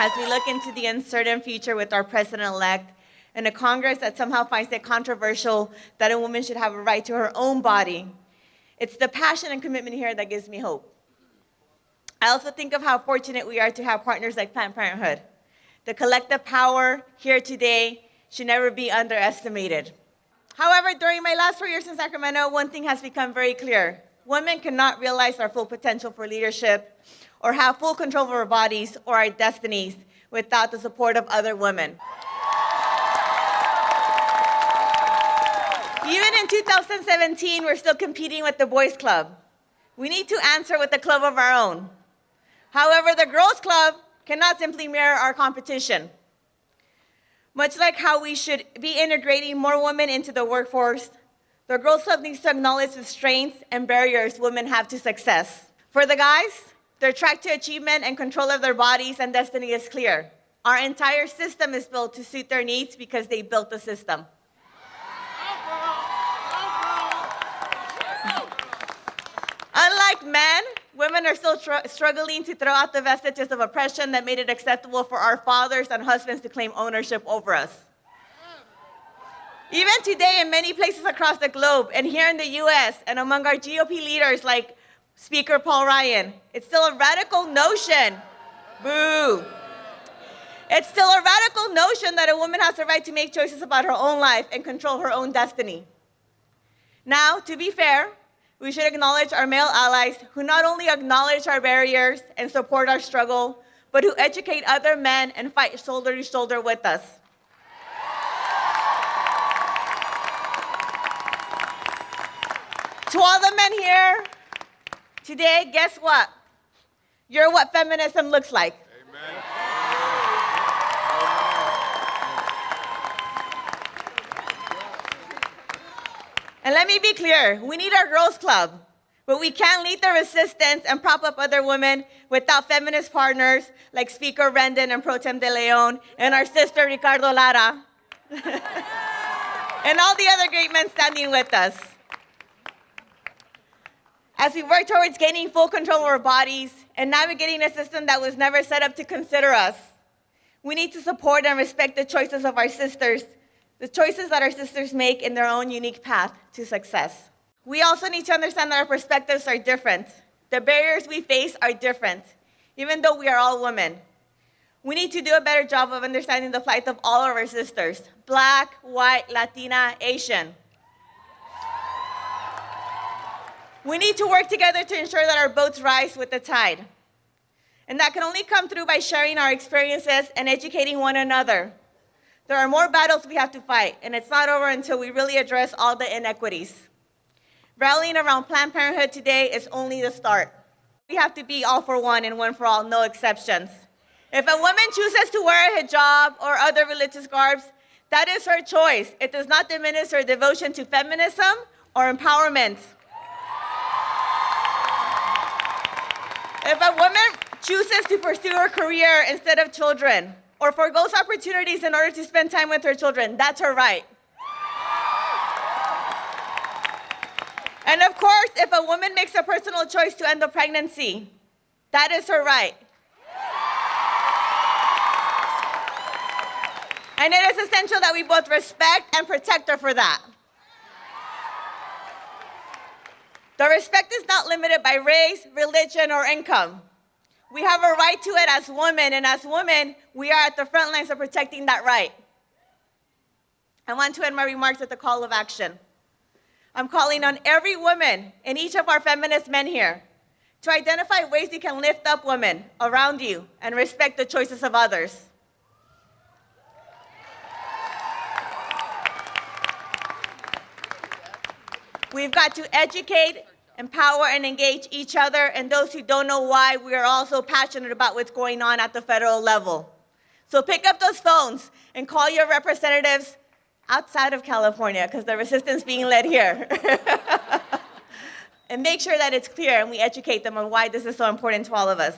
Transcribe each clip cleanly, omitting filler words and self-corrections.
as we look into the uncertain future with our president-elect and a Congress that somehow finds it controversial that a woman should have a right to her own body. It's the passion and commitment here that gives me hope. I also think of how fortunate we are to have partners like Planned Parenthood. The collective power here today should never be underestimated. However, during my last 4 years in Sacramento, one thing has become very clear. Women cannot realize our full potential for leadership or have full control of our bodies or our destinies without the support of other women. Even in 2017, we're still competing with the boys' club. We need to answer with a club of our own. However, the girls' club cannot simply mirror our competition. Much like how we should be integrating more women into the workforce, the girls' club needs to acknowledge the strengths and barriers women have to success. For the guys, their track to achievement and control of their bodies and destiny is clear. Our entire system is built to suit their needs because they built the system. Unlike men, women are still struggling to throw out the vestiges of oppression that made it acceptable for our fathers and husbands to claim ownership over us. Even today, in many places across the globe, and here in the US, and among our GOP leaders like Speaker Paul Ryan, it's still a radical notion. Boo. It's still a radical notion that a woman has the right to make choices about her own life and control her own destiny. Now, to be fair, we should acknowledge our male allies who not only acknowledge our barriers and support our struggle, but who educate other men and fight shoulder to shoulder with us. To all the men here today, guess what? You're what feminism looks like. Amen. And let me be clear, we need our girls' club, but we can't lead the resistance and prop up other women without feminist partners like Speaker Rendon and Pro Tem De Leon and our sister Ricardo Lara and all the other great men standing with us. As we work towards gaining full control of our bodies and navigating a system that was never set up to consider us, we need to support and respect the choices of our sisters, the choices that our sisters make in their own unique path to success. We also need to understand that our perspectives are different. The barriers we face are different, even though we are all women. We need to do a better job of understanding the plight of all of our sisters, Black, white, Latina, Asian. We need to work together to ensure that our boats rise with the tide. And that can only come through by sharing our experiences and educating one another. There are more battles we have to fight, and it's not over until we really address all the inequities. Rallying around Planned Parenthood today is only the start. We have to be all for one and one for all, no exceptions. If a woman chooses to wear a hijab or other religious garbs, that is her choice. It does not diminish her devotion to feminism or empowerment. If a woman chooses to pursue her career instead of children, or forgoes opportunities in order to spend time with her children, that's her right. And of course, if a woman makes a personal choice to end the pregnancy, that is her right. And it is essential that we both respect and protect her for that. The respect is not limited by race, religion, or income. We have a right to it as women, and as women, we are at the front lines of protecting that right. I want to end my remarks with a call of action. I'm calling on every woman and each of our feminist men here to identify ways you can lift up women around you and respect the choices of others. We've got to educate, empower, and engage each other, and those who don't know why, we are also passionate about what's going on at the federal level. So pick up those phones and call your representatives outside of California, because the resistance is being led here. And make sure that it's clear and we educate them on why this is so important to all of us.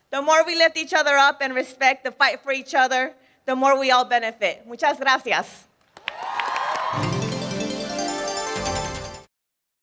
The more we lift each other up and respect the fight for each other, the more we all benefit. Muchas gracias.